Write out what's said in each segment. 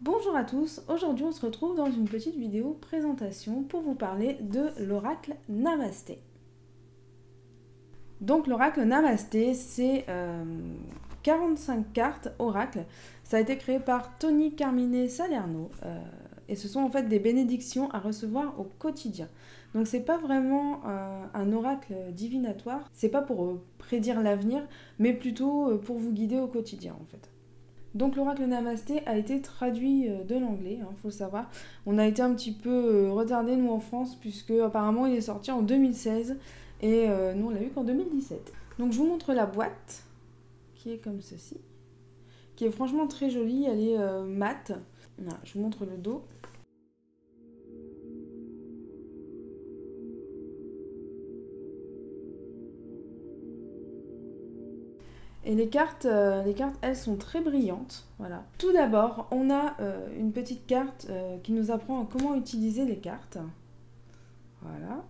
Bonjour à tous, aujourd'hui on se retrouve dans une petite vidéo présentation pour vous parler de l'oracle Namasté. Donc l'oracle Namasté, c'est 45 cartes oracle. Ça a été créé par Tony Carmine Salerno et ce sont en fait des bénédictions à recevoir au quotidien. Donc c'est pas vraiment un oracle divinatoire, c'est pas pour prédire l'avenir, mais plutôt pour vous guider au quotidien en fait. Donc l'oracle Namasté a été traduit de l'anglais, faut le savoir. On a été un petit peu retardé nous en France puisque apparemment il est sorti en 2016 et nous on l'a eu qu'en 2017. Donc je vous montre la boîte qui est comme ceci, qui est franchement très jolie, elle est mate. Voilà, je vous montre le dos. Et les cartes, elles sont très brillantes. Voilà. Tout d'abord, on a une petite carte qui nous apprend comment utiliser les cartes. Voilà.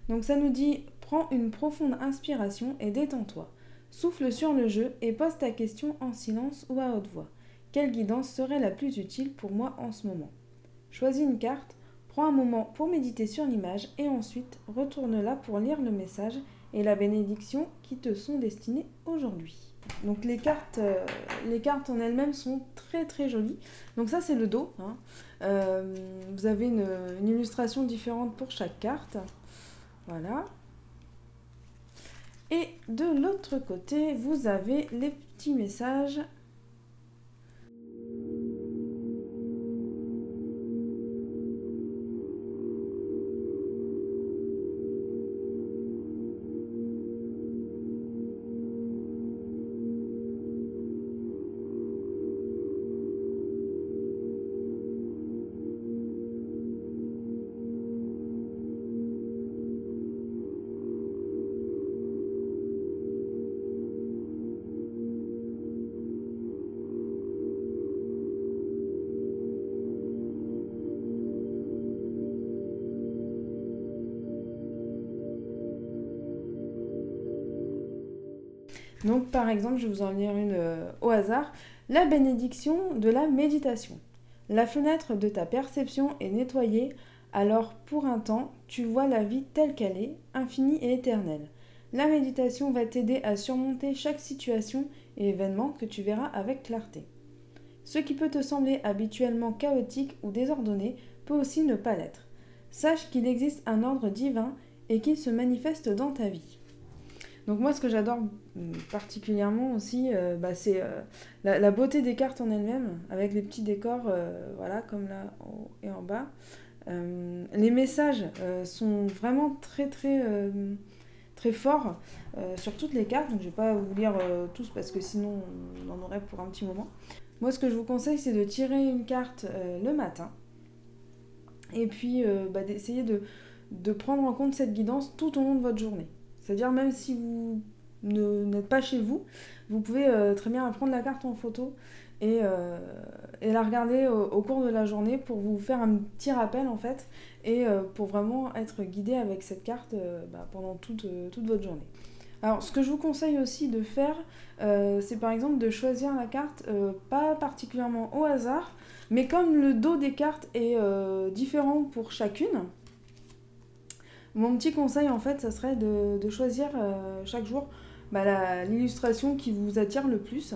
Donc ça nous dit « Prends une profonde inspiration et détends-toi. Souffle sur le jeu et pose ta question en silence ou à haute voix. Quelle guidance serait la plus utile pour moi en ce moment ? Choisis une carte, prends un moment pour méditer sur l'image et ensuite retourne-la pour lire le message et la bénédiction qui te sont destinées aujourd'hui. » Donc les cartes en elles-mêmes sont très très jolies. Donc ça c'est le dos. Vous avez une illustration différente pour chaque carte. Voilà. Et de l'autre côté, vous avez les petits messages. Donc par exemple, je vais vous en lire une au hasard. La bénédiction de la méditation. La fenêtre de ta perception est nettoyée, alors pour un temps, tu vois la vie telle qu'elle est, infinie et éternelle. La méditation va t'aider à surmonter chaque situation et événement que tu verras avec clarté. Ce qui peut te sembler habituellement chaotique ou désordonné peut aussi ne pas l'être. Sache qu'il existe un ordre divin et qu'il se manifeste dans ta vie. Donc moi, ce que j'adore particulièrement aussi, c'est la beauté des cartes en elles-mêmes, avec les petits décors, voilà, comme là en haut et en bas. Les messages sont vraiment très très très forts sur toutes les cartes, donc je ne vais pas vous lire tous parce que sinon on en aurait pour un petit moment. Moi, ce que je vous conseille, c'est de tirer une carte le matin, et puis d'essayer de prendre en compte cette guidance tout au long de votre journée. C'est-à-dire même si vous n'êtes pas chez vous, vous pouvez très bien prendre la carte en photo et la regarder au cours de la journée pour vous faire un petit rappel en fait et pour vraiment être guidé avec cette carte pendant toute votre journée. Alors ce que je vous conseille aussi de faire, c'est par exemple de choisir la carte pas particulièrement au hasard, mais comme le dos des cartes est différent pour chacune, mon petit conseil, en fait, ça serait de choisir chaque jour l'illustration qui vous attire le plus.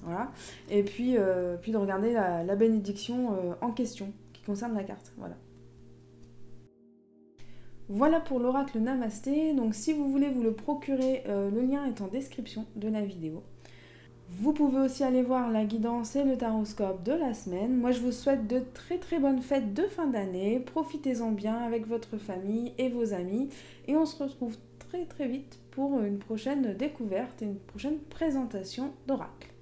Voilà. Et puis de regarder la bénédiction en question qui concerne la carte. Voilà. Voilà pour l'oracle Namasté. Donc si vous voulez vous le procurer, le lien est en description de la vidéo. Vous pouvez aussi aller voir la guidance et le taroscope de la semaine. Moi, je vous souhaite de très très bonnes fêtes de fin d'année. Profitez-en bien avec votre famille et vos amis. Et on se retrouve très très vite pour une prochaine découverte et une prochaine présentation d'oracle.